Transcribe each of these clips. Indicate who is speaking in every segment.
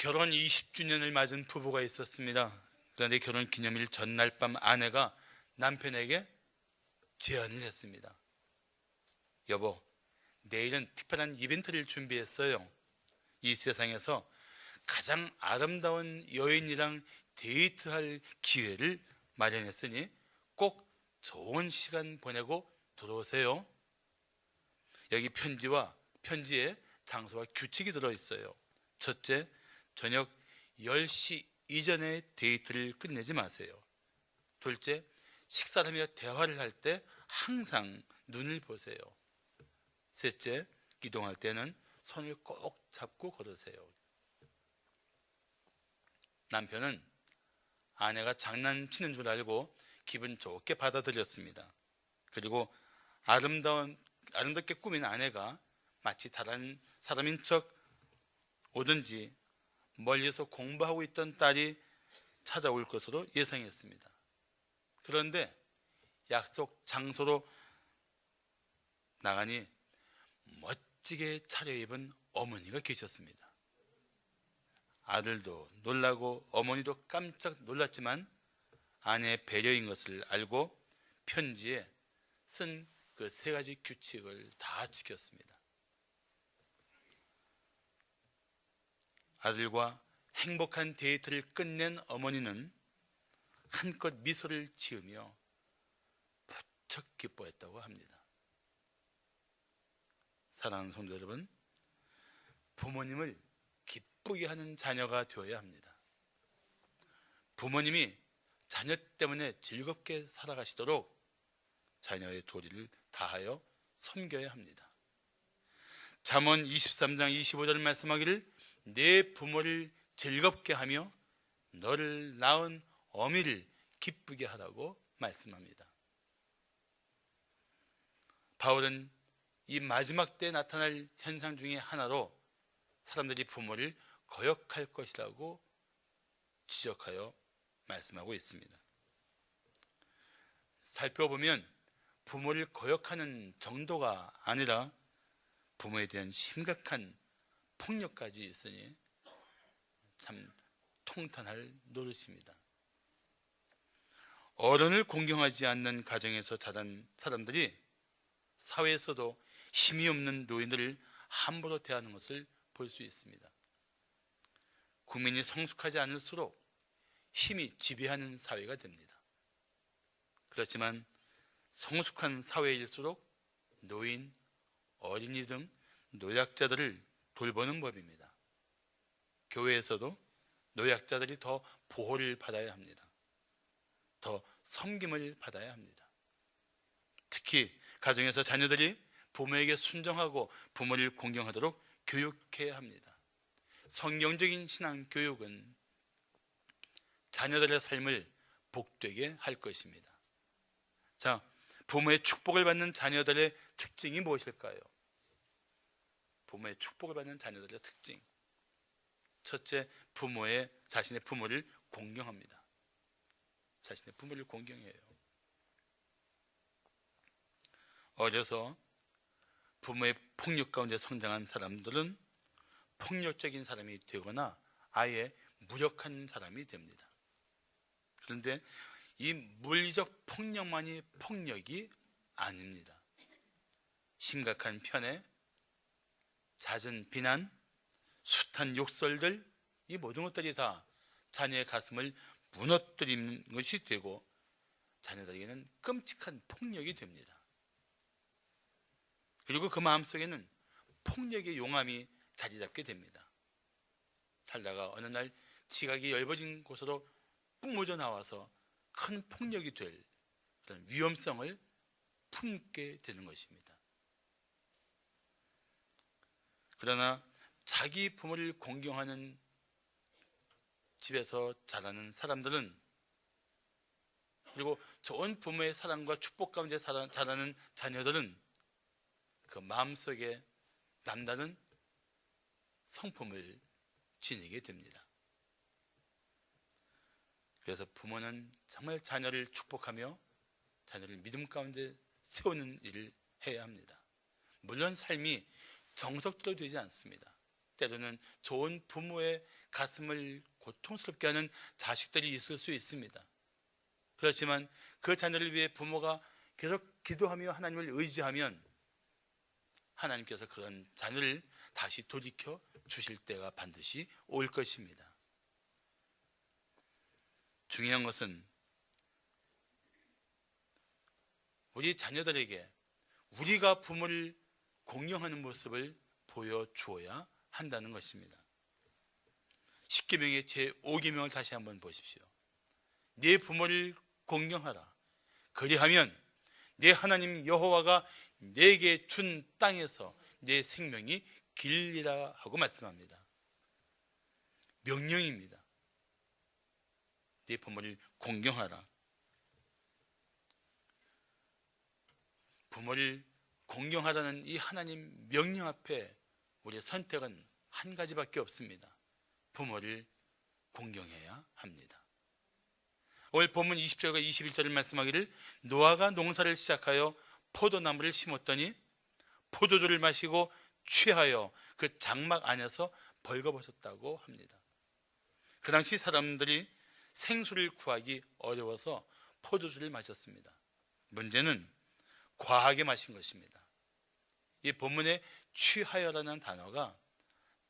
Speaker 1: 결혼 20주년을 맞은 부부가 있었습니다. 그런데 결혼 기념일 전날 밤 아내가 남편에게 제안을 했습니다. 여보, 내일은 특별한 이벤트를 준비했어요. 이 세상에서 가장 아름다운 여인이랑 데이트할 기회를 마련했으니 꼭 좋은 시간 보내고 들어오세요. 여기 편지에 장소와 규칙이 들어있어요. 첫째, 저녁 10시 이전에 데이트를 끝내지 마세요. 둘째, 식사를 하며 대화를 할 때 항상 눈을 보세요. 셋째, 이동할 때는 손을 꼭 잡고 걸으세요. 남편은 아내가 장난치는 줄 알고 기분 좋게 받아들였습니다. 그리고 아름답게 꾸민 아내가 마치 다른 사람인 척 오든지 멀리서 공부하고 있던 딸이 찾아올 것으로 예상했습니다. 그런데 약속 장소로 나가니 멋지게 차려입은 어머니가 계셨습니다. 아들도 놀라고 어머니도 깜짝 놀랐지만 아내의 배려인 것을 알고 편지에 쓴 그 3가지 규칙을 다 지켰습니다. 아들과 행복한 데이트를 끝낸 어머니는 한껏 미소를 지으며 부쩍 기뻐했다고 합니다. 사랑하는 성도 여러분, 부모님을 기쁘게 하는 자녀가 되어야 합니다. 부모님이 자녀 때문에 즐겁게 살아가시도록 자녀의 도리를 다하여 섬겨야 합니다. 잠언 23장 25절 말씀하기를 내 부모를 즐겁게 하며 너를 낳은 어미를 기쁘게 하라고 말씀합니다. 바울은 이 마지막 때에 나타날 현상 중에 하나로 사람들이 부모를 거역할 것이라고 지적하여 말씀하고 있습니다. 살펴보면 부모를 거역하는 정도가 아니라 부모에 대한 심각한 폭력까지 있으니 참 통탄할 노릇입니다. 어른을 공경하지 않는 가정에서 자란 사람들이 사회에서도 힘이 없는 노인들을 함부로 대하는 것을 볼 수 있습니다. 국민이 성숙하지 않을수록 힘이 지배하는 사회가 됩니다. 그렇지만 성숙한 사회일수록 노인, 어린이 등 노약자들을 돌보는 법입니다. 교회에서도 노약자들이 더 보호를 받아야 합니다. 더 섬김을 받아야 합니다. 특히 가정에서 자녀들이 부모에게 순종하고 부모를 공경하도록 교육해야 합니다. 성경적인 신앙 교육은 자녀들의 삶을 복되게 할 것입니다. 자, 부모의 축복을 받는 자녀들의 특징이 무엇일까요? 부모의 축복을 받는 자녀들의 특징. 첫째, 자신의 부모를 공경합니다. 자신의 부모를 공경해요. 어려서 부모의 폭력 가운데 성장한 사람들은 폭력적인 사람이 되거나 아예 무력한 사람이 됩니다. 그런데 이 물리적 폭력만이 폭력이 아닙니다. 심각한 편애, 잦은 비난, 숱한 욕설들, 이 모든 것들이 다 자녀의 가슴을 무너뜨리는 것이 되고 자녀들에게는 끔찍한 폭력이 됩니다. 그리고 그 마음속에는 폭력의 용암이 자리 잡게 됩니다. 살다가 어느 날 지각이 엷어진 곳으로 뿜어져 나와서 큰 폭력이 될 그런 위험성을 품게 되는 것입니다. 그러나 자기 부모를 공경하는 집에서 자라는 사람들은, 그리고 좋은 부모의 사랑과 축복 가운데 자라는 자녀들은 그 마음속에 남다른 성품을 지니게 됩니다. 그래서 부모는 정말 자녀를 축복하며 자녀를 믿음 가운데 세우는 일을 해야 합니다. 물론 삶이 정석대로 되지 않습니다. 때로는 좋은 부모의 가슴을 고통스럽게 하는 자식들이 있을 수 있습니다. 그렇지만 그 자녀를 위해 부모가 계속 기도하며 하나님을 의지하면 하나님께서 그런 자녀를 다시 돌이켜 주실 때가 반드시 올 것입니다. 중요한 것은 우리 자녀들에게 우리가 부모를 공경하는 모습을 보여주어야 한다는 것입니다. 십계명의 제5계명을 다시 한번 보십시오. 네 부모를 공경하라. 그리하면 네 하나님 여호와가 내게 준 땅에서 내 생명이 길리라 하고 말씀합니다. 명령입니다. 네 부모를 공경하라. 부모를 공경하라는 이 하나님 명령 앞에 우리의 선택은 한 가지밖에 없습니다. 부모를 공경해야 합니다. 오늘 본문 20절과 21절을 말씀하기를 노아가 농사를 시작하여 포도나무를 심었더니 포도주를 마시고 취하여 그 장막 안에서 벌거벗었다고 합니다. 그 당시 사람들이 생수를 구하기 어려워서 포도주를 마셨습니다. 문제는 과하게 마신 것입니다. 이 본문에 취하여라는 단어가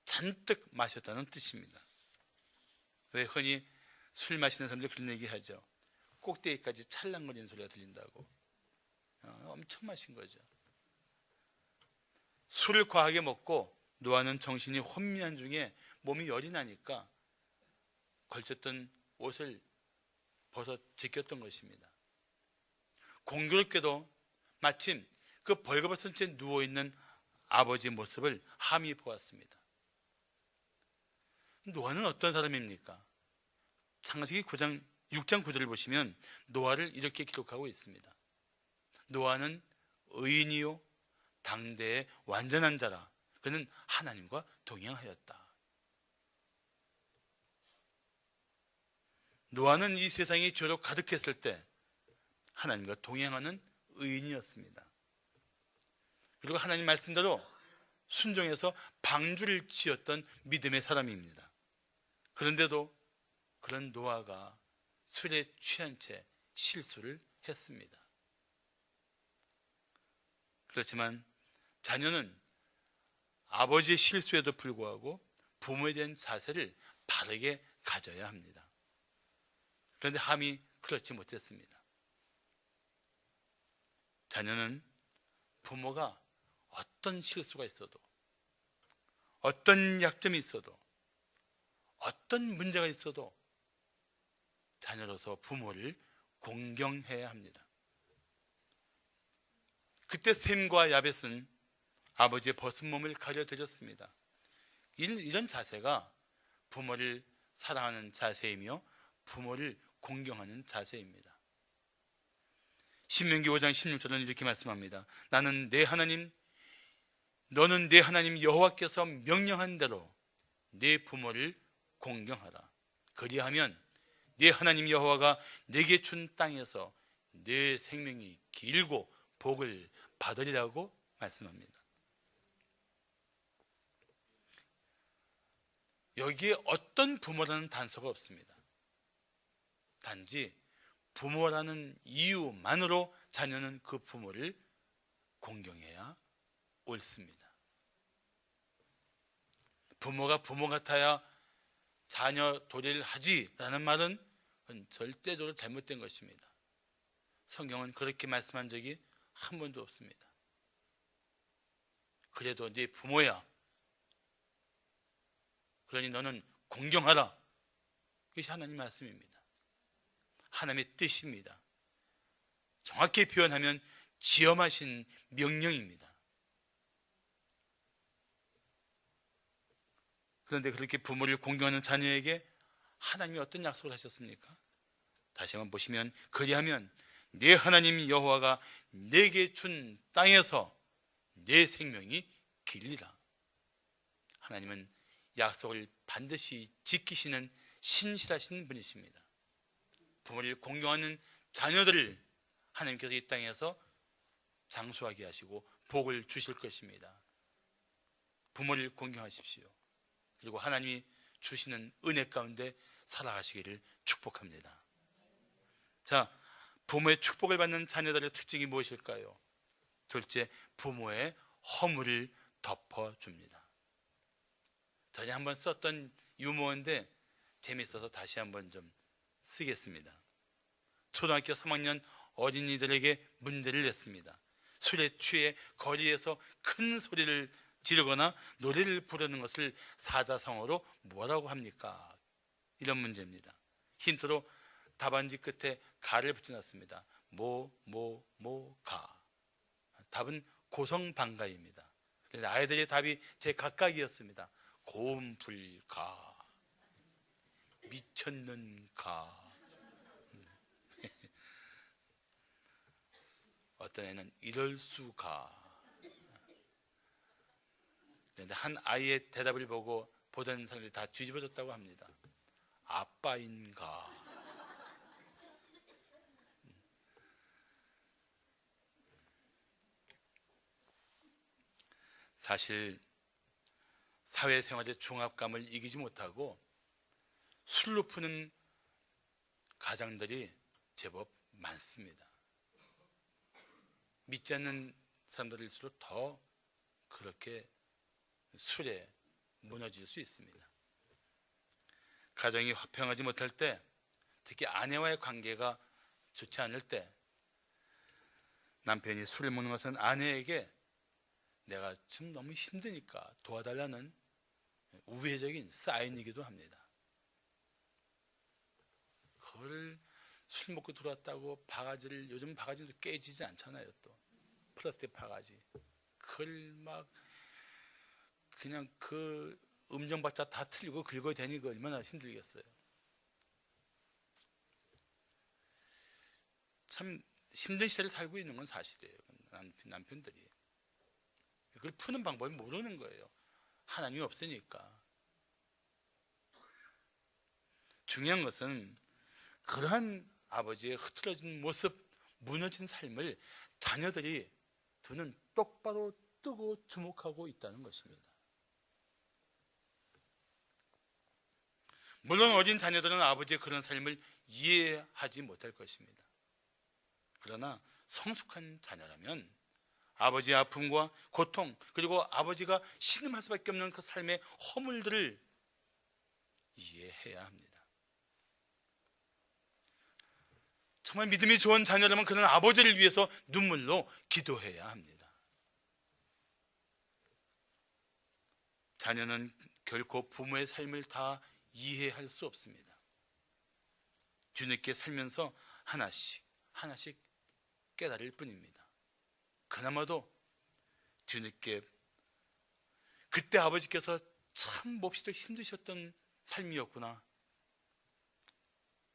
Speaker 1: 잔뜩 마셨다는 뜻입니다. 왜 흔히 술 마시는 사람들이 그런 얘기 하죠. 꼭대기까지 찰랑거리는 소리가 들린다고. 엄청 마신 거죠. 술을 과하게 먹고 노아는 정신이 혼미한 중에 몸이 열이 나니까 걸쳤던 옷을 벗어 제꼈던 것입니다. 공교롭게도 마침 그 벌거벗은 채 누워있는 아버지의 모습을 함이 보았습니다. 노아는 어떤 사람입니까? 창세기 6장 9절을 보시면 노아를 이렇게 기록하고 있습니다. 노아는 의인이요 당대의 완전한 자라. 그는 하나님과 동행하였다. 노아는 이 세상이 죄로 가득했을 때 하나님과 동행하는 의인이었습니다. 그리고 하나님 말씀대로 순종해서 방주를 지었던 믿음의 사람입니다. 그런데도 그런 노아가 술에 취한 채 실수를 했습니다. 그렇지만 자녀는 아버지의 실수에도 불구하고 부모에 대한 자세를 바르게 가져야 합니다. 그런데 함이 그렇지 못했습니다. 자녀는 부모가 어떤 실수가 있어도, 어떤 약점이 있어도, 어떤 문제가 있어도 자녀로서 부모를 공경해야 합니다. 그때 셈과 야벳은 아버지의 벗은 몸을 가려드렸습니다. 이런 자세가 부모를 사랑하는 자세이며 부모를 공경하는 자세입니다. 신명기 5장 16절은 이렇게 말씀합니다. 나는 내 하나님, 너는 내 하나님 여호와께서 명령한 대로 내 부모를 공경하라. 그리하면 내 하나님 여호와가 내게 준 땅에서 내 생명이 길고 복을 받으리라고 말씀합니다. 여기에 어떤 부모라는 단서가 없습니다. 단지 부모라는 이유만으로 자녀는 그 부모를 공경해야 옳습니다. 부모가 부모 같아야 자녀 도리를 하지라는 말은 절대적으로 잘못된 것입니다. 성경은 그렇게 말씀한 적이 한 번도 없습니다. 그래도 네 부모야. 그러니 너는 공경하라. 그것이 하나님 말씀입니다. 하나님의 뜻입니다. 정확히 표현하면 지엄하신 명령입니다. 그런데 그렇게 부모를 공경하는 자녀에게 하나님이 어떤 약속을 하셨습니까? 다시 한번 보시면 그리하면 내 하나님 여호와가 내게 준 땅에서 내 생명이 길리라. 하나님은 약속을 반드시 지키시는 신실하신 분이십니다. 부모를 공경하는 자녀들을 하나님께서 이 땅에서 장수하게 하시고 복을 주실 것입니다. 부모를 공경하십시오. 그리고 하나님이 주시는 은혜 가운데 살아가시기를 축복합니다. 자, 부모의 축복을 받는 자녀들의 특징이 무엇일까요? 둘째, 부모의 허물을 덮어줍니다. 전에 한번 썼던 유머인데 재밌어서 다시 한번 좀 쓰겠습니다. 초등학교 3학년 어린이들에게 문제를 냈습니다. 술에 취해 거리에서 큰 소리를 지르거나 노래를 부르는 것을 사자성어로 뭐라고 합니까? 이런 문제입니다. 힌트로 답안지 끝에 가를 붙여놨습니다. 가. 답은 고성방가입니다. 그래서 아이들의 답이 제 각각이었습니다. 고음불가, 미쳤는가. 어떤 애는 이럴 수가. 그런데 한 아이의 대답을 보고 보던 사람들이 다 뒤집어졌다고 합니다. 아빠인가. 사실 사회생활의 중압감을 이기지 못하고 술로 푸는 가장들이 제법 많습니다. 믿지 않는 사람들일수록 더 그렇게 술에 무너질 수 있습니다. 가정이 화평하지 못할 때, 특히 아내와의 관계가 좋지 않을 때 남편이 술을 먹는 것은 아내에게 내가 지금 너무 힘드니까 도와달라는 우회적인 사인이기도 합니다. 그걸 술 먹고 들어왔다고 바가지를, 요즘 바가지도 깨지지 않잖아요. 또 플라스틱 바가지, 그걸 막 그냥 그 음정박자 다 틀리고 긁어대니 그 얼마나 힘들겠어요. 참 힘든 시대를 살고 있는 건 사실이에요. 남편들이 그걸 푸는 방법을 모르는 거예요. 하나님이 없으니까. 중요한 것은 그러한 아버지의 흐트러진 모습, 무너진 삶을 자녀들이 두 눈 똑바로 뜨고 주목하고 있다는 것입니다. 물론 어린 자녀들은 아버지의 그런 삶을 이해하지 못할 것입니다. 그러나 성숙한 자녀라면 아버지의 아픔과 고통, 그리고 아버지가 신음할 수밖에 없는 그 삶의 허물들을 이해해야 합니다. 정말 믿음이 좋은 자녀라면 그런 아버지를 위해서 눈물로 기도해야 합니다. 자녀는 결코 부모의 삶을 다 이해할 수 없습니다. 뒤늦게 살면서 하나씩 깨달을 뿐입니다. 그나마도 뒤늦게 그때 아버지께서 참 몹시도 힘드셨던 삶이었구나,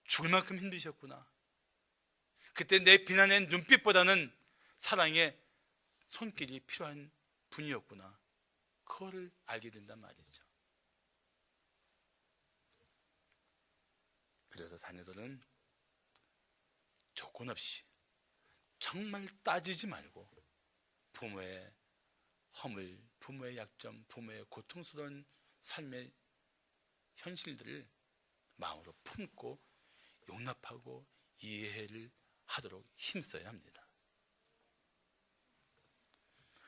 Speaker 1: 죽을 만큼 힘드셨구나, 그때 내 비난의 눈빛보다는 사랑의 손길이 필요한 분이었구나, 그거를 알게 된단 말이죠. 그래서 자녀들은 조건 없이, 정말 따지지 말고 부모의 허물, 부모의 약점, 부모의 고통스러운 삶의 현실들을 마음으로 품고 용납하고 이해를 하도록 힘써야 합니다.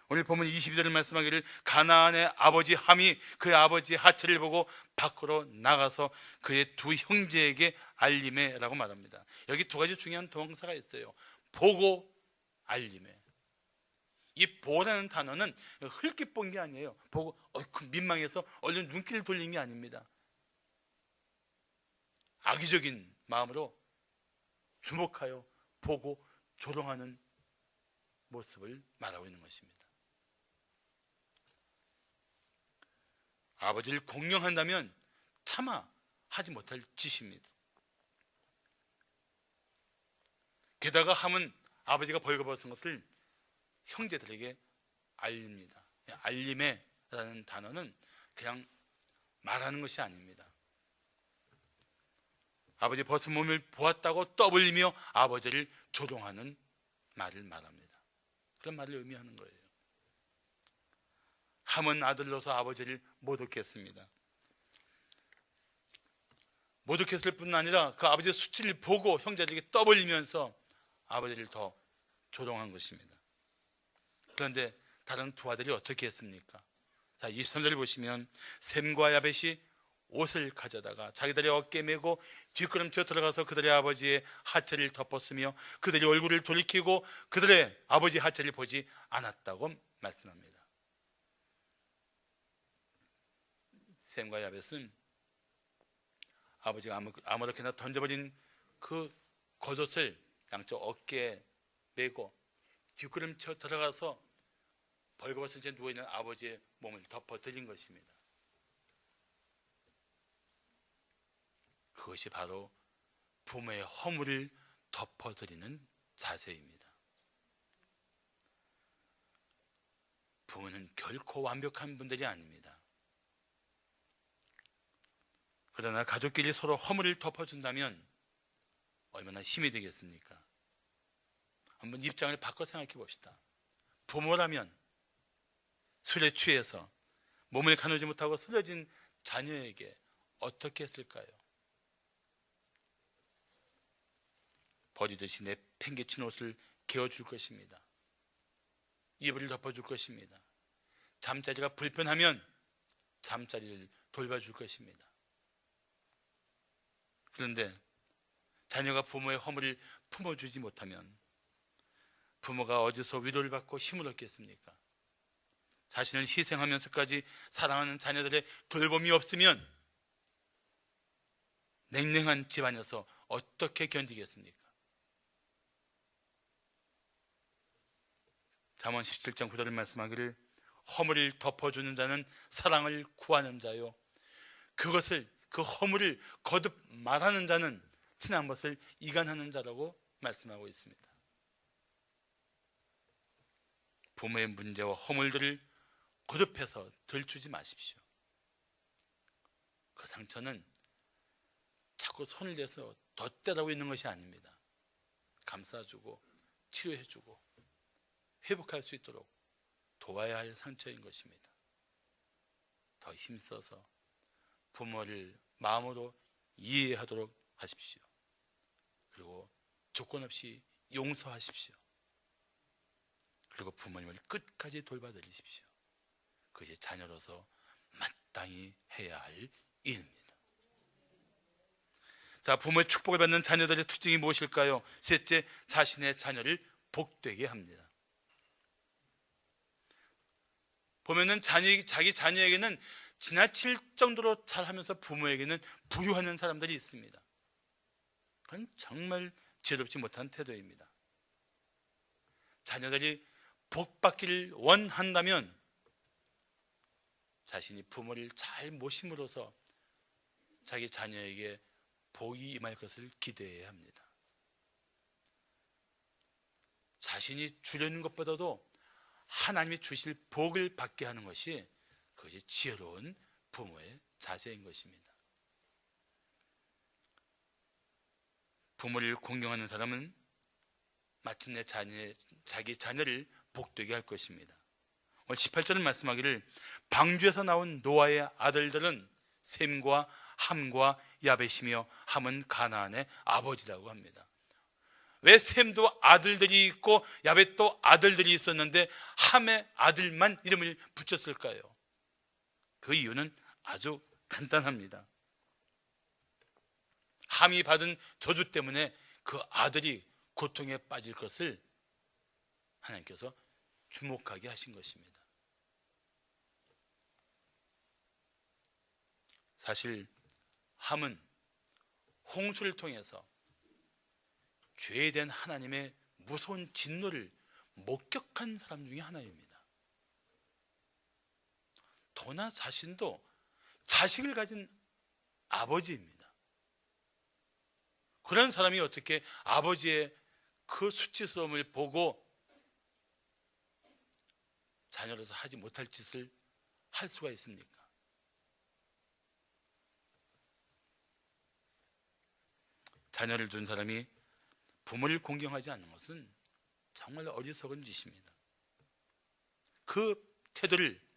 Speaker 1: 오늘 보면 22절을 말씀하기를 가나안의 아버지 함이 그의 아버지의 하체를 보고 밖으로 나가서 그의 두 형제에게 알림해라고 말합니다. 여기 두 가지 중요한 동사가 있어요. 보고, 알림해. 이 보라는 단어는 흘낏 본 게 아니에요. 보고 민망해서 얼른 눈길을 돌린 게 아닙니다. 악의적인 마음으로 주목하여 보고 조롱하는 모습을 말하고 있는 것입니다. 아버지를 공경한다면 차마 하지 못할 짓입니다. 게다가 함은 아버지가 벌거벗은 것을 형제들에게 알립니다. 알림해라는 단어는 그냥 말하는 것이 아닙니다. 아버지 벗은 몸을 보았다고 떠벌리며 아버지를 조롱하는 말을 말합니다. 그런 말을 의미하는 거예요. 함은 아들로서 아버지를 못 얻겠습니다. 모독했을 뿐 아니라 그 아버지의 수치를 보고 형제들에게 떠벌리면서 아버지를 더 조롱한 것입니다. 그런데 다른 두 아들이 어떻게 했습니까? 자, 23절을 보시면 셈과 야벳이 옷을 가져다가 자기들의 어깨에 메고 뒷걸음쳐 들어가서 그들의 아버지의 하체를 덮었으며 그들의 얼굴을 돌이키고 그들의 아버지 하체를 보지 않았다고 말씀합니다. 셈과 야벳은 아버지가 아무렇게나 던져버린 그 겉옷을 양쪽 어깨에 메고 뒷걸음쳐 들어가서 벌거벗은 채 누워있는 아버지의 몸을 덮어드린 것입니다. 그것이 바로 부모의 허물을 덮어드리는 자세입니다. 부모는 결코 완벽한 분들이 아닙니다. 그러나 가족끼리 서로 허물을 덮어준다면 얼마나 힘이 되겠습니까? 한번 입장을 바꿔 생각해 봅시다. 부모라면 술에 취해서 몸을 가누지 못하고 쓰러진 자녀에게 어떻게 했을까요? 버리듯이 내팽개친 옷을 개어줄 것입니다. 이불을 덮어줄 것입니다. 잠자리가 불편하면 잠자리를 돌봐줄 것입니다. 그런데 자녀가 부모의 허물을 품어주지 못하면 부모가 어디서 위로를 받고 힘을 얻겠습니까? 자신을 희생하면서까지 사랑하는 자녀들의 돌봄이 없으면 냉랭한 집안에서 어떻게 견디겠습니까? 잠언 17장 9절을 말씀하기를 허물을 덮어주는 자는 사랑을 구하는 자요 그 허물을 거듭 말하는 자는 친한 것을 이간하는 자라고 말씀하고 있습니다. 부모의 문제와 허물들을 거듭해서 들추지 마십시오. 그 상처는 자꾸 손을 대서 덧대라고 있는 것이 아닙니다. 감싸주고 치료해주고 회복할 수 있도록 도와야 할 상처인 것입니다. 더 힘써서 부모를 마음으로 이해하도록 하십시오. 그리고 조건 없이 용서하십시오. 그리고 부모님을 끝까지 돌봐드리십시오. 그것이 자녀로서 마땅히 해야 할 일입니다. 자, 부모의 축복을 받는 자녀들의 특징이 무엇일까요? 셋째, 자신의 자녀를 복되게 합니다. 보면은 자기 자녀에게는 지나칠 정도로 잘하면서 부모에게는 부유하는 사람들이 있습니다. 그건 정말 지혜롭지 못한 태도입니다. 자녀들이 복 받기를 원한다면 자신이 부모를 잘 모심으로써 자기 자녀에게 복이 임할 것을 기대해야 합니다. 자신이 주려는 것보다도 하나님이 주실 복을 받게 하는 것이 그것이 지혜로운 부모의 자세인 것입니다. 부모를 공경하는 사람은 마침내 자기 자녀를 복되게 할 것입니다. 오늘 18절은 말씀하기를 방주에서 나온 노아의 아들들은 셈과 함과 야벳이며 함은 가나안의 아버지라고 합니다. 왜 셈도 아들들이 있고 야벳도 아들들이 있었는데 함의 아들만 이름을 붙였을까요? 그 이유는 아주 간단합니다. 함이 받은 저주 때문에 그 아들이 고통에 빠질 것을 하나님께서 주목하게 하신 것입니다. 사실 함은 홍수를 통해서 죄에 대한 하나님의 무서운 진노를 목격한 사람 중에 하나입니다. 더나 자신도 자식을 가진 아버지입니다. 그런 사람이 어떻게 아버지의 그 수치스러움을 보고 자녀로서 하지 못할 짓을 할 수가 있습니까? 자녀를 둔 사람이 부모를 공경하지 않는 것은 정말 어리석은 짓입니다. 그 태도를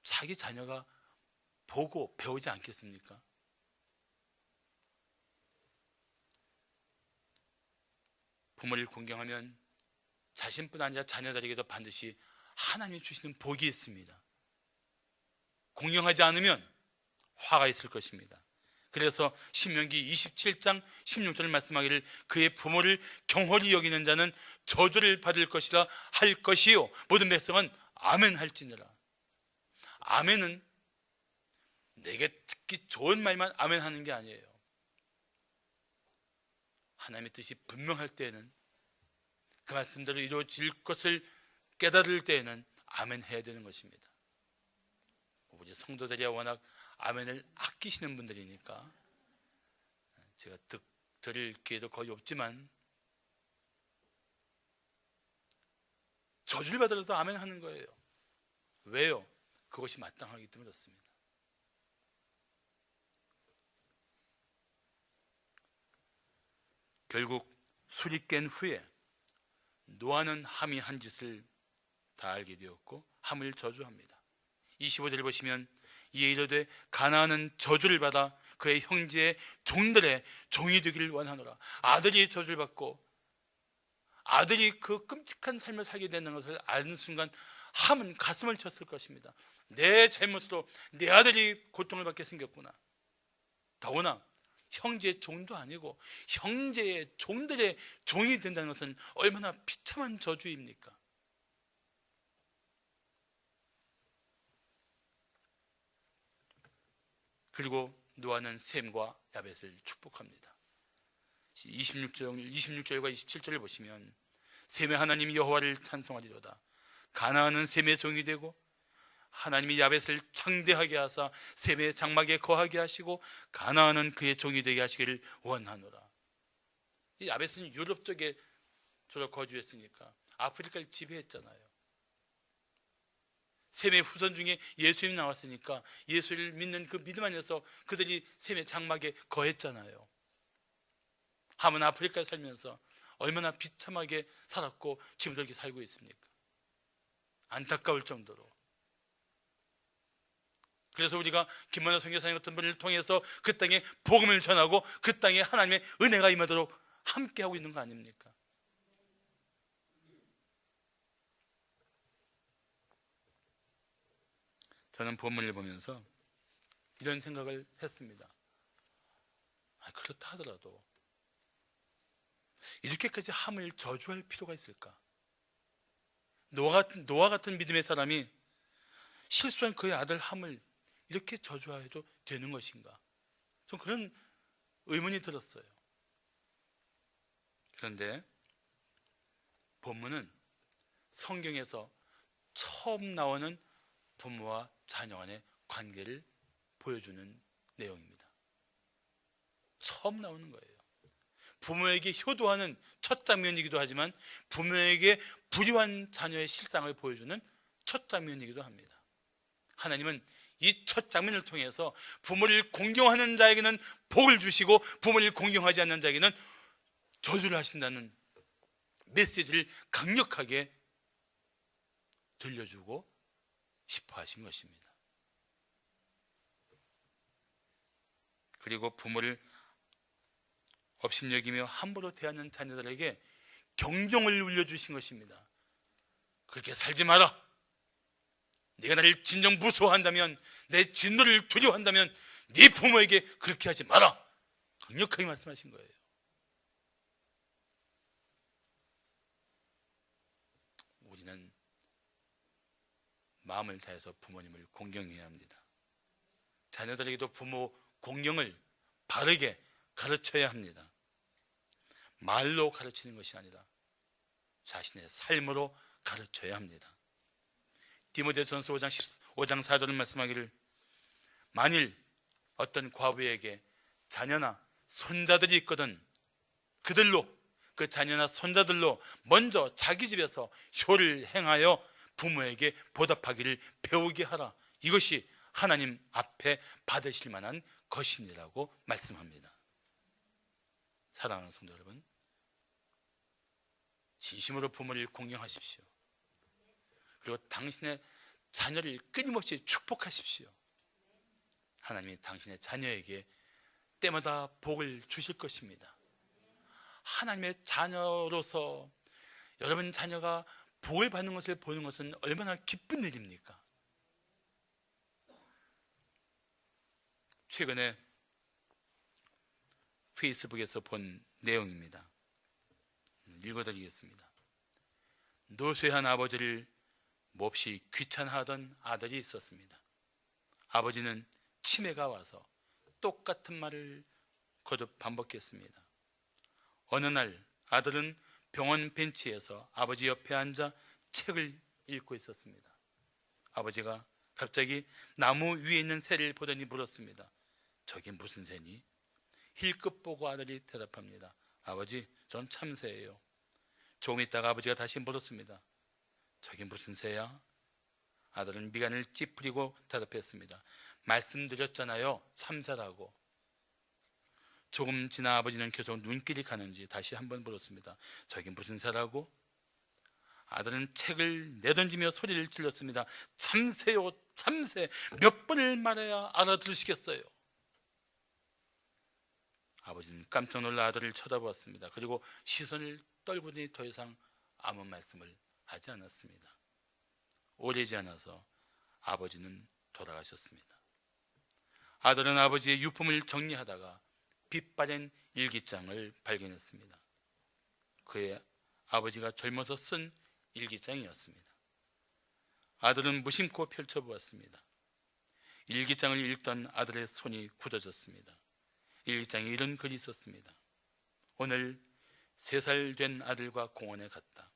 Speaker 1: 자기 자녀가 보고 배우지 않겠습니까? 부모를 공경하면 자신뿐 아니라 자녀들에게도 반드시 하나님이 주시는 복이 있습니다. 공경하지 않으면 화가 있을 것입니다. 그래서 신명기 27장 16절을 말씀하기를 그의 부모를 경홀히 여기는 자는 저주를 받을 것이라 할 것이요 모든 백성은 아멘 할지니라. 아멘은 내게 듣기 좋은 말만 아멘 하는 게 아니에요. 하나님의 뜻이 분명할 때에는, 그 말씀대로 이루어질 것을 깨달을 때에는 아멘 해야 되는 것입니다. 우리 성도들이 워낙 아멘을 아끼시는 분들이니까 제가 들을 기회도 거의 없지만 저주를 받으라도 아멘 하는 거예요. 왜요? 그것이 마땅하기 때문에 그렇습니다. 결국 술이 깬 후에 노아는 함이 한 짓을 다 알게 되었고 함을 저주합니다. 25절을 보시면 이에 이르되 가나안은 저주를 받아 그의 형제의 종들의 종이 되기를 원하노라. 아들이 저주를 받고 아들이 그 끔찍한 삶을 살게 되는 것을 아는 순간 함은 가슴을 쳤을 것입니다. 내 잘못으로 내 아들이 고통을 받게 생겼구나. 더구나 형제의 종도 아니고 형제의 종들의 종이 된다는 것은 얼마나 비참한 저주입니까? 그리고 노아는 셈과 야벳을 축복합니다. 26절과 27절을 보시면 셈의 하나님 여호와를 찬송하리로다. 가나안은 셈의 종이 되고 하나님이 야벳을 창대하게 하사 셈의 장막에 거하게 하시고 가나안은 그의 종이 되게 하시기를 원하노라. 이 야벳은 유럽 쪽에 주로 거주했으니까 아프리카를 지배했잖아요. 셈의 후손 중에 예수님이 나왔으니까 예수를 믿는 그 믿음 안에서 그들이 셈의 장막에 거했잖아요. 함은 아프리카에 살면서 얼마나 비참하게 살았고 지금도 이렇게 살고 있습니까? 안타까울 정도로. 그래서 우리가 김만호 선교사님 같은 분을 통해서 그 땅에 복음을 전하고 그 땅에 하나님의 은혜가 임하도록 함께하고 있는 거 아닙니까? 저는 본문을 보면서 이런 생각을 했습니다. 그렇다 하더라도 이렇게까지 함을 저주할 필요가 있을까? 노아 같은 믿음의 사람이 실수한 그의 아들 함을 이렇게 저주해도 되는 것인가? 좀 그런 의문이 들었어요. 그런데 본문은 성경에서 처음 나오는 부모와 자녀 간의 관계를 보여주는 내용입니다. 처음 나오는 거예요. 부모에게 효도하는 첫 장면이기도 하지만 부모에게 불효한 자녀의 실상을 보여주는 첫 장면이기도 합니다. 하나님은 이 첫 장면을 통해서 부모를 공경하는 자에게는 복을 주시고 부모를 공경하지 않는 자에게는 저주를 하신다는 메시지를 강력하게 들려주고 싶어 하신 것입니다. 그리고 부모를 업신여기며 함부로 대하는 자녀들에게 경종을 울려주신 것입니다. 그렇게 살지 마라. 네가 나를 진정 무서워한다면, 내 진노를 두려워한다면 네 부모에게 그렇게 하지 마라. 강력하게 말씀하신 거예요. 우리는 마음을 다해서 부모님을 공경해야 합니다. 자녀들에게도 부모 공경을 바르게 가르쳐야 합니다. 말로 가르치는 것이 아니라 자신의 삶으로 가르쳐야 합니다. 디모데전서 5장 4절을 말씀하기를 만일 어떤 과부에게 자녀나 손자들이 있거든 그들로, 그 자녀나 손자들로 먼저 자기 집에서 효를 행하여 부모에게 보답하기를 배우게 하라. 이것이 하나님 앞에 받으실 만한 것이니라고 말씀합니다. 사랑하는 성도 여러분, 진심으로 부모를 공경하십시오. 그리고 당신의 자녀를 끊임없이 축복하십시오. 하나님이 당신의 자녀에게 때마다 복을 주실 것입니다. 하나님의 자녀로서 여러분 자녀가 복을 받는 것을 보는 것은 얼마나 기쁜 일입니까? 최근에 페이스북에서 본 내용입니다. 읽어드리겠습니다. 노쇠한 아버지를 몹시 귀찮아하던 아들이 있었습니다. 아버지는 치매가 와서 똑같은 말을 거듭 반복했습니다. 어느 날 아들은 병원 벤치에서 아버지 옆에 앉아 책을 읽고 있었습니다. 아버지가 갑자기 나무 위에 있는 새를 보더니 물었습니다. 저게 무슨 새니? 힐끗 보고 아들이 대답합니다. 아버지, 전 참새예요. 조금 있다가 아버지가 다시 물었습니다. 저게 무슨 새야? 아들은 미간을 찌푸리고 대답했습니다. 말씀드렸잖아요, 참새라고. 조금 지나 아버지는 계속 눈길이 가는지 다시 한번 물었습니다. 저게 무슨 새라고? 아들은 책을 내던지며 소리를 질렀습니다. 참새요, 참새. 몇 번을 말해야 알아들으시겠어요? 아버지는 깜짝 놀라 아들을 쳐다보았습니다. 그리고 시선을 떨구더니 더 이상 아무 말씀을 하지 않았습니다. 오래지 않아서 아버지는 돌아가셨습니다. 아들은 아버지의 유품을 정리하다가 빛바랜 일기장을 발견했습니다. 그의 아버지가 젊어서 쓴 일기장이었습니다. 아들은 무심코 펼쳐보았습니다. 일기장을 읽던 아들의 손이 굳어졌습니다. 일기장에 이런 글이 있었습니다. 오늘 3살 된 아들과 공원에 갔다.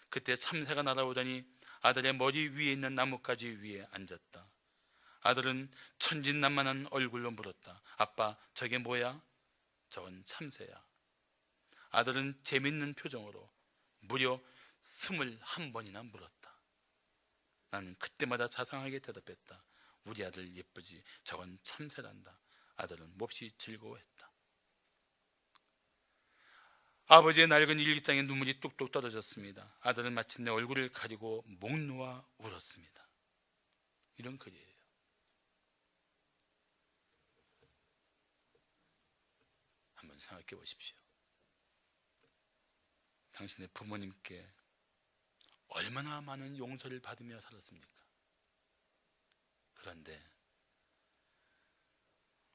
Speaker 1: 그때 참새가 날아오더니 아들의 머리 위에 있는 나뭇가지 위에 앉았다. 아들은 천진난만한 얼굴로 물었다. 아빠, 저게 뭐야? 저건 참새야. 아들은 재밌는 표정으로 무려 21번이나 물었다. 나는 그때마다 자상하게 대답했다. 우리 아들 예쁘지? 저건 참새란다. 아들은 몹시 즐거워했다. 아버지의 낡은 일기장에 눈물이 뚝뚝 떨어졌습니다. 아들은 마침내 얼굴을 가리고 목 놓아 울었습니다. 이런 글이에요. 한번 생각해 보십시오. 당신의 부모님께 얼마나 많은 용서를 받으며 살았습니까? 그런데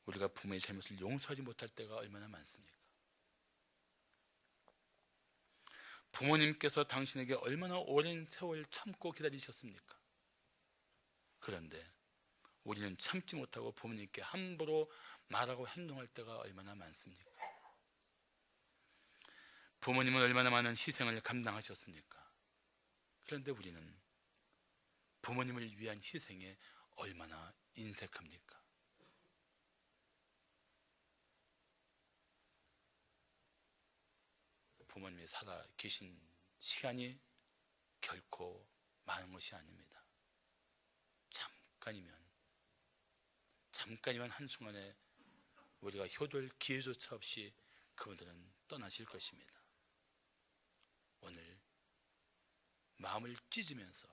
Speaker 1: 우리가 부모의 잘못을 용서하지 못할 때가 얼마나 많습니까? 부모님께서 당신에게 얼마나 오랜 세월 참고 기다리셨습니까? 그런데 우리는 참지 못하고 부모님께 함부로 말하고 행동할 때가 얼마나 많습니까? 부모님은 얼마나 많은 희생을 감당하셨습니까? 그런데 우리는 부모님을 위한 희생에 얼마나 인색합니까? 부모님이 살아 계신 시간이 결코 많은 것이 아닙니다. 잠깐이면 한순간에 우리가 효도할 기회조차 없이 그분들은 떠나실 것입니다. 오늘 마음을 찢으면서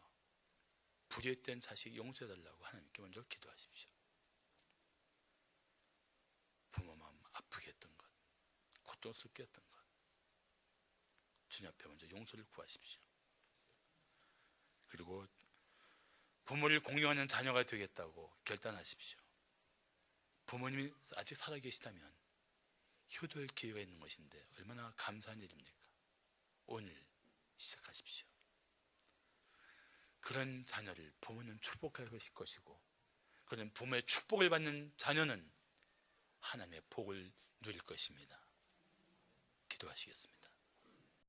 Speaker 1: 불의했던 자식 용서해달라고 하나님께 먼저 기도하십시오. 부모 마음 아프게 했던 것, 고통스럽게 했던 것, 주님 앞에 먼저 용서를 구하십시오. 그리고 부모를 공경하는 자녀가 되겠다고 결단하십시오. 부모님이 아직 살아계시다면 효도할 기회가 있는 것인데 얼마나 감사한 일입니까? 오늘 시작하십시오. 그런 자녀를 부모는 축복할 것이고, 그런 부모의 축복을 받는 자녀는 하나님의 복을 누릴 것입니다. 기도하시겠습니다.